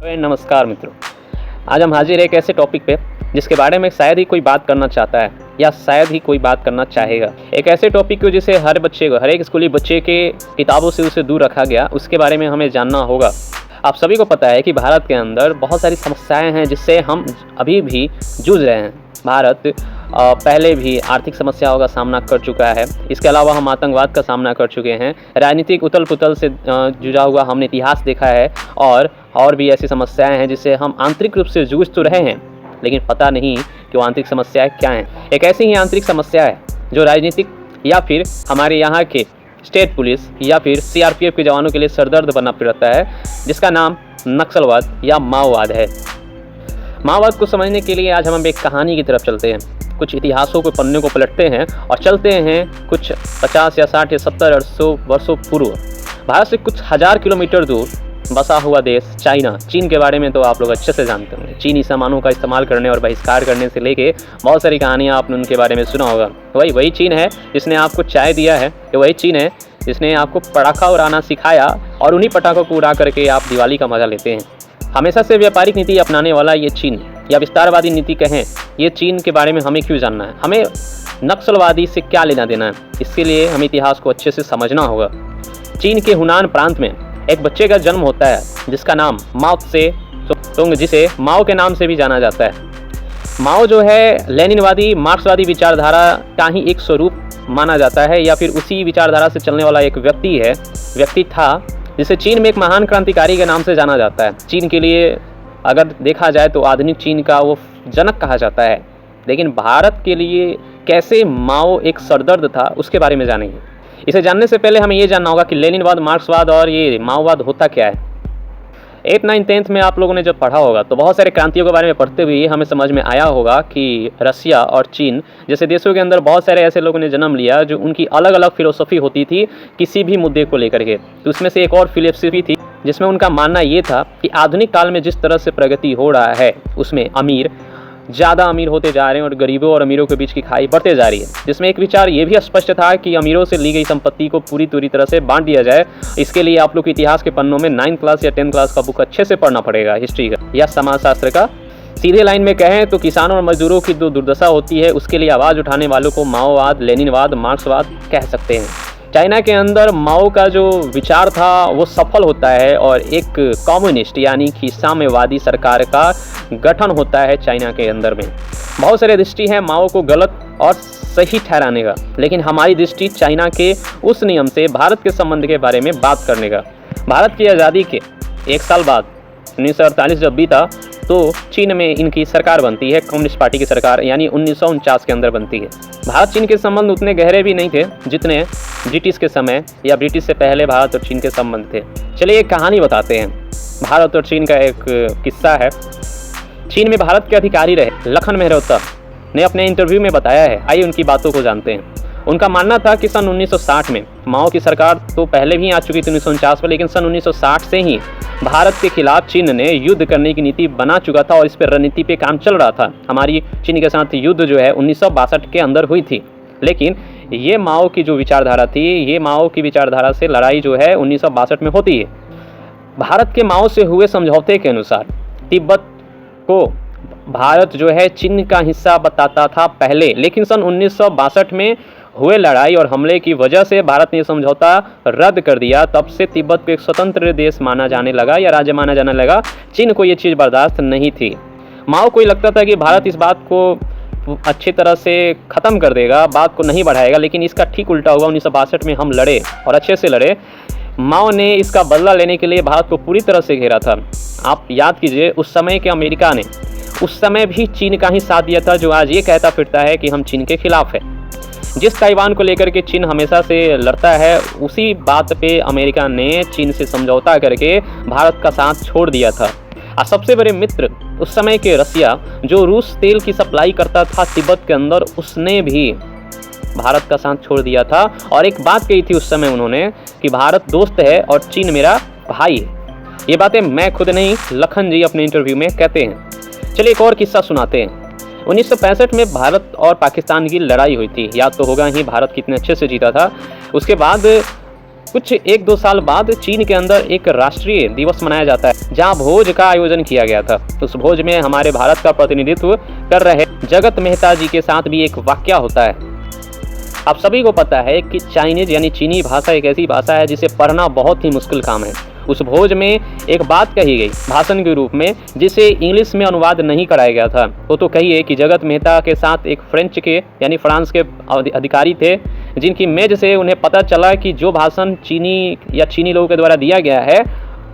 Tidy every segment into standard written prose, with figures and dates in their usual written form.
नमस्कार मित्रों, आज हम हाजिर एक ऐसे टॉपिक पे जिसके बारे में शायद ही कोई बात करना चाहता है या शायद ही कोई बात करना चाहेगा। एक ऐसे टॉपिक को जिसे हर बच्चे को, हर एक स्कूली बच्चे के किताबों से उसे दूर रखा गया, उसके बारे में हमें जानना होगा। आप सभी को पता है कि भारत के अंदर बहुत सारी समस्याएं हैं जिससे हम अभी भी जूझ रहे हैं। भारत पहले भी आर्थिक समस्याओं का सामना कर चुका है। इसके अलावा हम आतंकवाद का सामना कर चुके हैं। राजनीतिक उथल पुथल से जुझा हुआ हमने इतिहास देखा है और भी ऐसी समस्याएं हैं जिससे हम आंतरिक रूप से जूझ तो रहे हैं, लेकिन पता नहीं कि वो आंतरिक समस्याएं क्या हैं। एक ऐसी ही आंतरिक समस्या है जो राजनीतिक या फिर हमारे यहाँ के स्टेट पुलिस या फिर CRPF के जवानों के लिए सरदर्द बना रहता है, जिसका नाम नक्सलवाद या माओवाद है। माओवाद को समझने के लिए आज हम एक कहानी की तरफ चलते हैं। कुछ इतिहासों के पन्ने को पलटते हैं और चलते हैं कुछ 50 या 60 या 70 वर्षों पूर्व। भारत से कुछ हजार किलोमीटर दूर बसा हुआ देश चीन के बारे में तो आप लोग अच्छे से जानते होंगे। चीनी सामानों का इस्तेमाल करने और बहिष्कार करने से लेके बहुत सारी कहानियाँ आपने उनके बारे में सुना होगा। वही चीन है जिसने आपको चाय दिया है, वही चीन है जिसने आपको पटाखा उड़ाना सिखाया और उन्हीं पटाखों को उड़ा करके आप दिवाली का मजा लेते हैं। हमेशा से व्यापारिक नीति अपनाने वाला ये चीन या विस्तारवादी नीति कहें, ये चीन के बारे में हमें क्यों जानना है? हमें नक्सलवादी से क्या लेना देना है? इसके लिए हमें इतिहास को अच्छे से समझना होगा। चीन के हुनान प्रांत में एक बच्चे का जन्म होता है जिसका नाम माओ त्से तुंग, जिसे माओ के नाम से भी जाना जाता है। माओ जो है लेनिनवादी मार्क्सवादी विचारधारा का ही एक स्वरूप माना जाता है, या फिर उसी विचारधारा से चलने वाला एक व्यक्ति था जिसे चीन में एक महान क्रांतिकारी के नाम से जाना जाता है। चीन के लिए अगर देखा जाए तो आधुनिक चीन का वो जनक कहा जाता है, लेकिन भारत के लिए कैसे माओ एक सरदर्द था उसके बारे में जानेंगे। इसे जानने से पहले हमें ये जानना होगा कि लेनिनवाद, मार्क्सवाद और ये माओवाद होता क्या है। 8th, 9th, 10th में आप लोगों ने जब पढ़ा होगा तो बहुत सारे क्रांतियों के बारे में पढ़ते हुए हमें समझ में आया होगा कि रसिया और चीन जैसे देशों के अंदर बहुत सारे ऐसे लोगों ने जन्म लिया जो उनकी अलग अलग फिलोसफी होती थी किसी भी मुद्दे को लेकर के। तो उसमें से एक और फिलोसफी थी जिसमें उनका मानना ये था कि आधुनिक काल में जिस तरह से प्रगति हो रहा है उसमें अमीर ज़्यादा अमीर होते जा रहे हैं और गरीबों और अमीरों के बीच की खाई बढ़ते जा रही है। जिसमें एक विचार ये भी स्पष्ट था कि अमीरों से ली गई संपत्ति को पूरी तरह से बांट दिया जाए। इसके लिए आप लोग इतिहास के पन्नों में 9th क्लास या 10th क्लास का बुक अच्छे से पढ़ना पड़ेगा, हिस्ट्री का या समाजशास्त्र का। सीधे लाइन में कहें तो किसानों और मजदूरों की जो दुर्दशा होती है उसके लिए आवाज़ उठाने वालों को माओवाद, लेनिनवाद, मार्क्सवाद कह सकते हैं। चाइना के अंदर माओ का जो विचार था वो सफल होता है और एक कम्युनिस्ट यानी कि साम्यवादी सरकार का गठन होता है चाइना के अंदर में। बहुत सारे दृष्टि है माओ को गलत और सही ठहराने का, लेकिन हमारी दृष्टि चाइना के उस नियम से भारत के संबंध के बारे में बात करने का। भारत की आज़ादी के 1 साल बाद 1948 जब बीता तो चीन में इनकी सरकार बनती है, कम्युनिस्ट पार्टी की सरकार, यानी 1949 के अंदर बनती है। भारत चीन के संबंध उतने गहरे भी नहीं थे जितने ब्रिटिश के समय या ब्रिटिश से पहले भारत और चीन के संबंध थे। चलिए एक कहानी बताते हैं। भारत और चीन का एक किस्सा है। चीन में भारत के अधिकारी रहे लखन मेहरोत्रा ने अपने इंटरव्यू में बताया है। आइए उनकी बातों को जानते हैं। उनका मानना था कि सन 1960 में माओ की सरकार तो पहले भी आ चुकी थी 1949 में, लेकिन सन 1960 से ही भारत के खिलाफ चीन ने युद्ध करने की नीति बना चुका था और इस पर रणनीति पे काम चल रहा था। हमारी चीन के साथ युद्ध जो है 1962 के अंदर हुई थी, लेकिन ये माओ की जो विचारधारा थी, ये माओ की विचारधारा से लड़ाई जो है 1962 में होती है। भारत के माओ से हुए समझौते के अनुसार तिब्बत को भारत जो है चीन का हिस्सा बताता था पहले, लेकिन सन 1962 में हुए लड़ाई और हमले की वजह से भारत ने समझौता रद्द कर दिया। तब से तिब्बत को एक स्वतंत्र देश माना जाने लगा या राज्य माना जाने लगा। चीन को ये चीज़ बर्दाश्त नहीं थी। माओ को लगता था कि भारत इस बात को अच्छी तरह से ख़त्म कर देगा, बात को नहीं बढ़ाएगा, लेकिन इसका ठीक उल्टा हुआ। 1962 में हम लड़े और अच्छे से लड़े। माओ ने इसका बदला लेने के लिए भारत को पूरी तरह से घेरा था। आप याद कीजिए, उस समय के अमेरिका ने उस समय भी चीन का ही साथ दिया था, जो आज ये कहता फिरता है कि हम चीन के खिलाफ है। जिस ताइवान को लेकर के चीन हमेशा से लड़ता है, उसी बात पे अमेरिका ने चीन से समझौता करके भारत का साथ छोड़ दिया था। और सबसे बड़े मित्र उस समय के रसिया, जो रूस तेल की सप्लाई करता था तिब्बत के अंदर, उसने भी भारत का साथ छोड़ दिया था। और एक बात कही थी उस समय उन्होंने कि भारत दोस्त है और चीन मेरा भाई है। ये बातें मैं खुद नहीं, लखन जी अपने इंटरव्यू में कहते हैं। चलिए एक और किस्सा सुनाते हैं। 1965 में भारत और पाकिस्तान की लड़ाई हुई थी। याद तो होगा ही, भारत कितने अच्छे से जीता था। उसके बाद कुछ 1-2 साल बाद चीन के अंदर एक राष्ट्रीय दिवस मनाया जाता है जहां भोज का आयोजन किया गया था। उस भोज में हमारे भारत का प्रतिनिधित्व कर रहे जगत मेहता जी के साथ भी एक वाकया होता है। आप सभी को पता है कि चाइनीज यानी चीनी भाषा एक ऐसी भाषा है जिसे पढ़ना बहुत ही मुश्किल काम है। उस भोज में एक बात कही गई भाषण के रूप में जिसे इंग्लिश में अनुवाद नहीं कराया गया था। वो तो कहिए कि जगत मेहता के साथ एक फ्रेंच के यानी फ्रांस के अधिकारी थे जिनकी मेज से उन्हें पता चला कि जो भाषण चीनी लोगों के द्वारा दिया गया है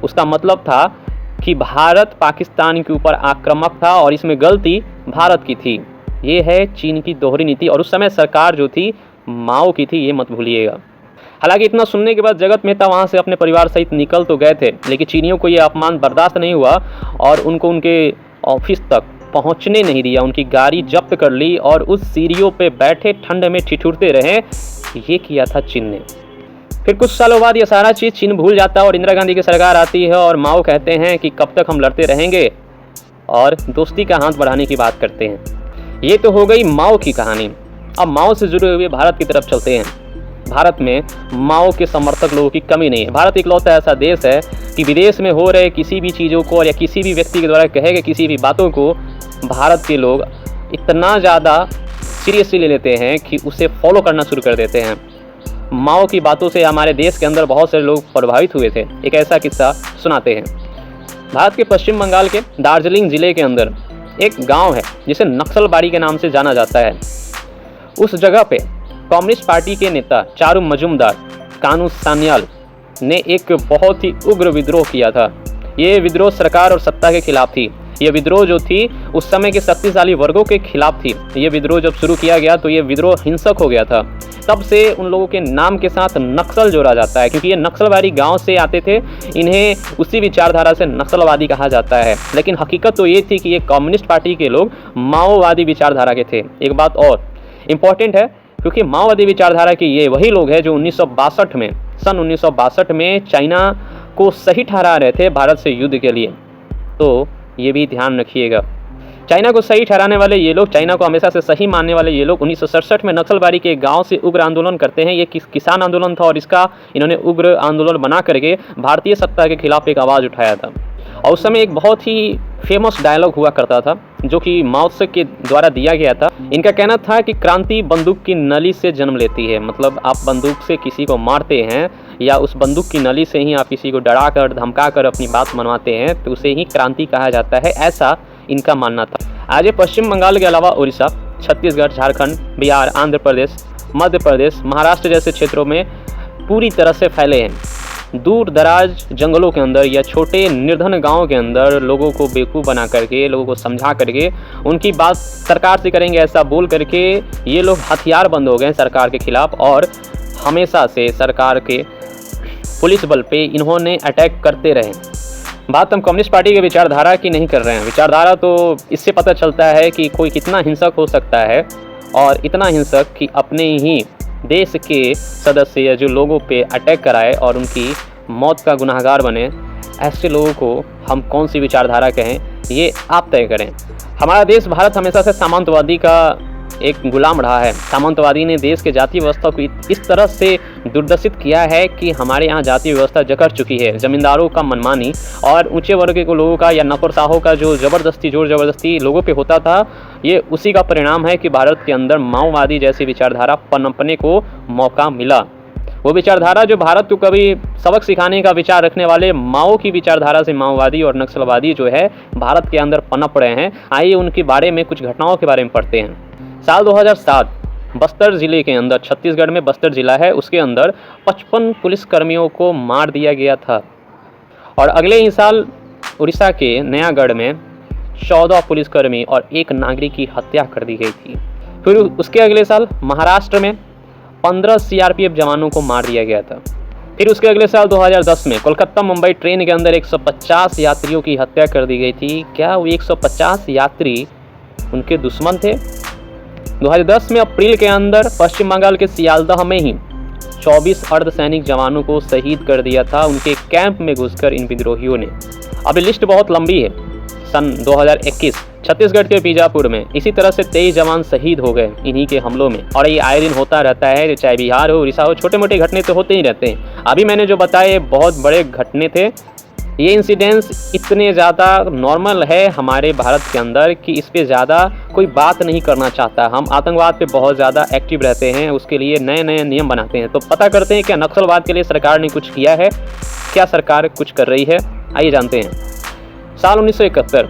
उसका मतलब था कि भारत पाकिस्तान के ऊपर आक्रामक था और इसमें गलती भारत की थी। ये है चीन की दोहरी नीति और उस समय सरकार जो थी माओ की थी, ये मत भूलिएगा। हालांकि इतना सुनने के बाद जगत मेहता वहाँ से अपने परिवार सहित निकल तो गए थे, लेकिन चीनियों को ये अपमान बर्दाश्त नहीं हुआ और उनको उनके ऑफिस तक पहुँचने नहीं दिया। उनकी गाड़ी जब्त कर ली और उस सीढ़ियों पे बैठे ठंड में ठिठुरते रहे। ये किया था चीन ने। फिर कुछ सालों बाद ये सारा चीज़ चीन भूल जाता है और इंदिरा गांधी की सरकार आती है और माओ कहते हैं कि कब तक हम लड़ते रहेंगे और दोस्ती का हाथ बढ़ाने की बात करते हैं। ये तो हो गई माओ की कहानी। अब माओ से जुड़े हुए भारत की तरफ चलते हैं। भारत में माओ के समर्थक लोगों की कमी नहीं है। भारत इकलौता ऐसा देश है कि विदेश में हो रहे किसी भी चीज़ों को या किसी भी व्यक्ति के द्वारा कहे गए किसी भी बातों को भारत के लोग इतना ज़्यादा सीरियसली ले लेते हैं कि उसे फॉलो करना शुरू कर देते हैं। माओ की बातों से हमारे देश के अंदर बहुत सारे लोग प्रभावित हुए थे। एक ऐसा किस्सा सुनाते हैं। भारत के पश्चिम बंगाल के दार्जिलिंग ज़िले के अंदर एक गांव है जिसे नक्सलबाड़ी के नाम से जाना जाता है। उस जगह पे कम्युनिस्ट पार्टी के नेता चारू मजूमदार कानू सान्याल ने एक बहुत ही उग्र विद्रोह किया था। ये विद्रोह सरकार और सत्ता के खिलाफ थी। ये विद्रोह जो थी उस समय के शक्तिशाली वर्गों के खिलाफ थी। ये विद्रोह जब शुरू किया गया तो ये विद्रोह हिंसक हो गया था। तब से उन लोगों के नाम के साथ नक्सल जोड़ा जाता है क्योंकि ये नक्सलवादी गांव से आते थे। इन्हें उसी विचारधारा से नक्सलवादी कहा जाता है। लेकिन हकीकत तो ये थी कि ये कम्युनिस्ट पार्टी के लोग माओवादी विचारधारा के थे। एक बात और इम्पॉर्टेंट है क्योंकि माओवादी विचारधारा के ये वही लोग हैं जो सन 1962 में चाइना को सही ठहरा रहे थे भारत से युद्ध के लिए। तो ये भी ध्यान रखिएगा, चाइना को सही ठहराने वाले ये लोग, चाइना को हमेशा से सही मानने वाले ये लोग 1967 में नक्सलबाड़ी के गांव से उग्र आंदोलन करते हैं। ये किसान आंदोलन था और इसका इन्होंने उग्र आंदोलन बना करके भारतीय सत्ता के खिलाफ एक आवाज़ उठाया था। और उस समय एक बहुत ही फेमस डायलॉग हुआ करता था जो कि माओ त्से के द्वारा दिया गया था। इनका कहना था कि क्रांति बंदूक की नली से जन्म लेती है। मतलब आप बंदूक से किसी को मारते हैं या उस बंदूक की नली से ही आप किसी को डरा कर धमका कर अपनी बात मनवाते हैं तो उसे ही क्रांति कहा जाता है, ऐसा इनका मानना था। आज ये पश्चिम बंगाल के अलावा उड़ीसा, छत्तीसगढ़, झारखंड, बिहार, आंध्र प्रदेश, मध्य प्रदेश, महाराष्ट्र जैसे क्षेत्रों में पूरी तरह से फैले हैं। दूर दराज जंगलों के अंदर या छोटे निर्धन गांवों के अंदर लोगों को बेवकूफ़ बना करके, लोगों को समझा करके, उनकी बात सरकार से करेंगे ऐसा बोल करके ये लोग हथियार बंद हो गए सरकार के खिलाफ और हमेशा से सरकार के पुलिस बल पे इन्होंने अटैक करते रहे। बात हम कम्युनिस्ट पार्टी के विचारधारा की नहीं कर रहे हैं। विचारधारा तो इससे पता चलता है कि कोई कितना हिंसक हो सकता है और इतना हिंसक कि अपने ही देश के सदस्य या जो लोगों पे अटैक कराए और उनकी मौत का गुनहगार बने, ऐसे लोगों को हम कौन सी विचारधारा कहें ये आप तय करें। हमारा देश भारत हमेशा से सामंतवादी का एक गुलाम रहा है। सामंतवादी ने देश के जातीय व्यवस्था को इस तरह से दुर्दर्शित किया है कि हमारे यहाँ जातीय व्यवस्था जकड़ चुकी है। जमींदारों का मनमानी और ऊंचे वर्ग के लोगों का या नौकरशाहों का जो जोर जबरदस्ती लोगों पे होता था, ये उसी का परिणाम है कि भारत के अंदर माओवादी जैसी विचारधारा पनपने को मौका मिला। वो विचारधारा जो भारत को कभी सबक सिखाने का विचार रखने वाले माओ की विचारधारा से माओवादी और नक्सलवादी जो है भारत के अंदर पनप रहे हैं। आइए उनके बारे में, कुछ घटनाओं के बारे में पढ़ते हैं। साल 2007 बस्तर ज़िले के अंदर, छत्तीसगढ़ में बस्तर ज़िला है, उसके अंदर 55 पुलिसकर्मियों को मार दिया गया था। और अगले ही साल उड़ीसा के नयागढ़ में 14 पुलिसकर्मी और एक नागरिक की हत्या कर दी गई थी। फिर उसके अगले साल महाराष्ट्र में 15 सीआरपीएफ जवानों को मार दिया गया था। फिर उसके अगले साल 2010 में कोलकाता मुंबई ट्रेन के अंदर 150 यात्रियों की हत्या कर दी गई थी। क्या वो 150 यात्री उनके दुश्मन थे? 2010 में अप्रैल के अंदर पश्चिम बंगाल के सियालदह में ही 24 अर्धसैनिक जवानों को शहीद कर दिया था उनके कैंप में घुसकर इन विद्रोहियों ने। अब ये लिस्ट बहुत लंबी है। सन 2021 छत्तीसगढ़ के बीजापुर में इसी तरह से 23 जवान शहीद हो गए इन्हीं के हमलों में, और ये आए दिन होता रहता है, चाहे बिहार हो, उड़ीसा हो, छोटे मोटे घटने तो होते ही रहते हैं। अभी मैंने जो बताए बहुत बड़े घटने थे। ये इंसिडेंट्स इतने ज़्यादा नॉर्मल है हमारे भारत के अंदर कि इस पे ज़्यादा कोई बात नहीं करना चाहता। हम आतंकवाद पे बहुत ज़्यादा एक्टिव रहते हैं, उसके लिए नए नए नियम बनाते हैं। तो पता करते हैं क्या नक्सलवाद के लिए सरकार ने कुछ किया है, क्या सरकार कुछ कर रही है, आइए जानते हैं। साल 1971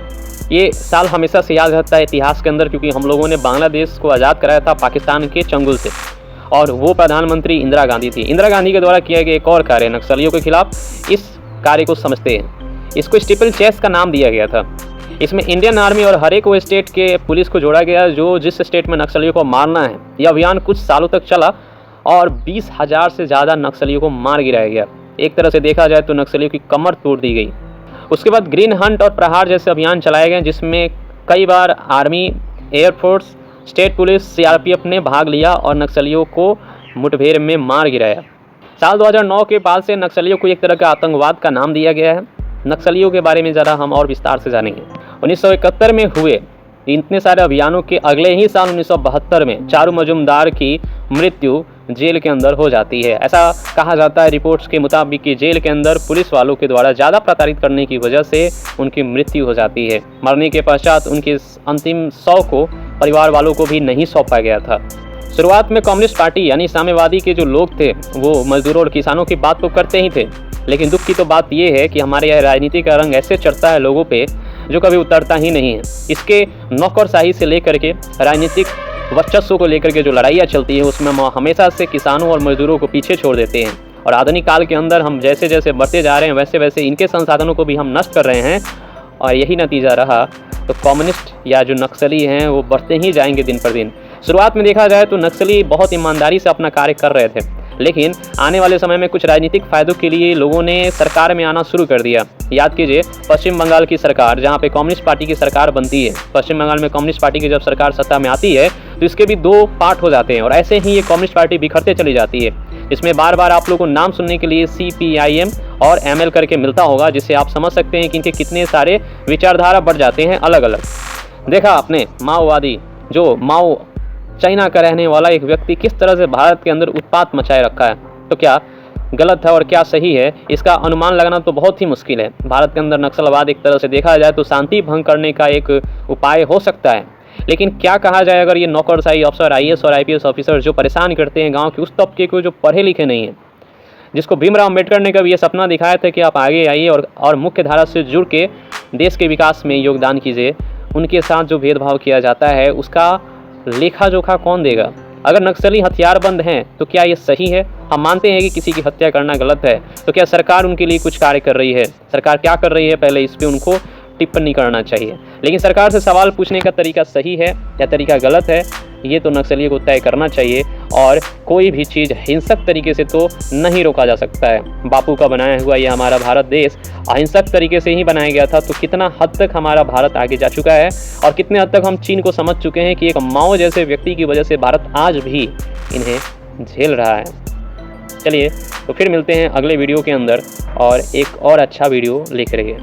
ये साल हमेशा से याद रहता है इतिहास के अंदर, क्योंकि हम लोगों ने बांग्लादेश को आज़ाद कराया था पाकिस्तान के चंगुल से, और वो प्रधानमंत्री इंदिरा गांधी थी। इंदिरा गांधी के द्वारा किया गया एक और कार्य नक्सलियों के खिलाफ, इस कार्य को समझते हैं। इसको स्टीपल चेस का नाम दिया गया था। इसमें इंडियन आर्मी और हर एक वो स्टेट के पुलिस को जोड़ा गया जो जिस स्टेट में नक्सलियों को मारना है। यह अभियान कुछ सालों तक चला और 20,000 से ज़्यादा नक्सलियों को मार गिराया गया। एक तरह से देखा जाए तो नक्सलियों की कमर तोड़ दी गई। उसके बाद ग्रीन हंट और प्रहार जैसे अभियान चलाए गए, जिसमें कई बार army, air force, state police, CRPF ने भाग लिया और नक्सलियों को मुठभेड़ में मार गिराया। साल 2009 के बाद से नक्सलियों को एक तरह का आतंकवाद का नाम दिया गया है। नक्सलियों के बारे में ज़रा हम और विस्तार से जानेंगे। 1971 में हुए इतने सारे अभियानों के अगले ही साल 1972 में चारू मजुमदार की मृत्यु जेल के अंदर हो जाती है। ऐसा कहा जाता है रिपोर्ट्स के मुताबिक कि जेल के अंदर पुलिस वालों के द्वारा ज़्यादा प्रताड़ित करने की वजह से उनकी मृत्यु हो जाती है। मरने के पश्चात उनके अंतिम शव को परिवार वालों को भी नहीं सौंपा गया था। शुरुआत में कम्युनिस्ट पार्टी यानी साम्यवादी के जो लोग थे वो मजदूरों और किसानों की बात तो करते ही थे, लेकिन दुख की तो बात ये है कि हमारे यहाँ राजनीति का रंग ऐसे चढ़ता है लोगों पे जो कभी उतरता ही नहीं है। इसके नौकरशाही से लेकर के राजनीतिक वर्चस्व को लेकर के जो लड़ाइयाँ चलती है उसमें हम हमेशा से किसानों और मजदूरों को पीछे छोड़ देते हैं। और आधुनिक काल के अंदर हम जैसे जैसे बढ़ते जा रहे हैं वैसे वैसे इनके संसाधनों को भी हम नष्ट कर रहे हैं, और यही नतीजा रहा। तो कम्युनिस्ट या जो नक्सली हैं वो बढ़ते ही जाएंगे दिन पर दिन। शुरुआत में देखा जाए तो नक्सली बहुत ईमानदारी से अपना कार्य कर रहे थे, लेकिन आने वाले समय में कुछ राजनीतिक फायदों के लिए लोगों ने सरकार में आना शुरू कर दिया। याद कीजिए पश्चिम बंगाल की सरकार, जहाँ पे कम्युनिस्ट पार्टी की सरकार बनती है। पश्चिम बंगाल में कम्युनिस्ट पार्टी की जब सरकार सत्ता में आती है तो इसके भी 2 पार्ट हो जाते हैं, और ऐसे ही ये कम्युनिस्ट पार्टी बिखरते चली जाती है। इसमें बार बार आप लोगों को नाम सुनने के लिए CPIM और ML करके मिलता होगा, जिससे आप समझ सकते हैं कि इनके कितने सारे विचारधारा बढ़ जाते हैं अलग अलग। देखा आपने माओवादी, जो माओ चाइना का रहने वाला एक व्यक्ति किस तरह से भारत के अंदर उत्पात मचाए रखा है। तो क्या गलत है और क्या सही है, इसका अनुमान लगाना तो बहुत ही मुश्किल है। भारत के अंदर नक्सलवाद एक तरह से देखा जाए तो शांति भंग करने का एक उपाय हो सकता है, लेकिन क्या कहा जाए अगर ये नौकरशाही अफसर, IAS और IPS ऑफिसर जो परेशान करते हैं गाँव के उस तबके को जो पढ़े लिखे नहीं हैं, जिसको भीमराव अम्बेडकर ने कभी ये सपना दिखाया था कि आप आगे आइए और मुख्य धारा से जुड़ के देश के विकास में योगदान कीजिए, उनके साथ जो भेदभाव किया जाता है उसका लेखा जोखा कौन देगा। अगर नक्सली हथियारबंद हैं तो क्या ये सही है? हम मानते हैं कि किसी की हत्या करना गलत है, तो क्या सरकार उनके लिए कुछ कार्य कर रही है? सरकार क्या कर रही है पहले इस पे उनको टिप्पणी करना चाहिए। लेकिन सरकार से सवाल पूछने का तरीका सही है या तरीका गलत है, ये तो नक्सलियों को तय करना चाहिए। और कोई भी चीज़ हिंसक तरीके से तो नहीं रोका जा सकता है। बापू का बनाया हुआ ये हमारा भारत देश अहिंसक तरीके से ही बनाया गया था, तो कितना हद तक हमारा भारत आगे जा चुका है और कितने हद तक हम चीन को समझ चुके हैं कि एक माओ जैसे व्यक्ति की वजह से भारत आज भी इन्हें झेल रहा है। चलिए तो फिर मिलते हैं अगले वीडियो के अंदर और एक और अच्छा वीडियो लेकर रहिए।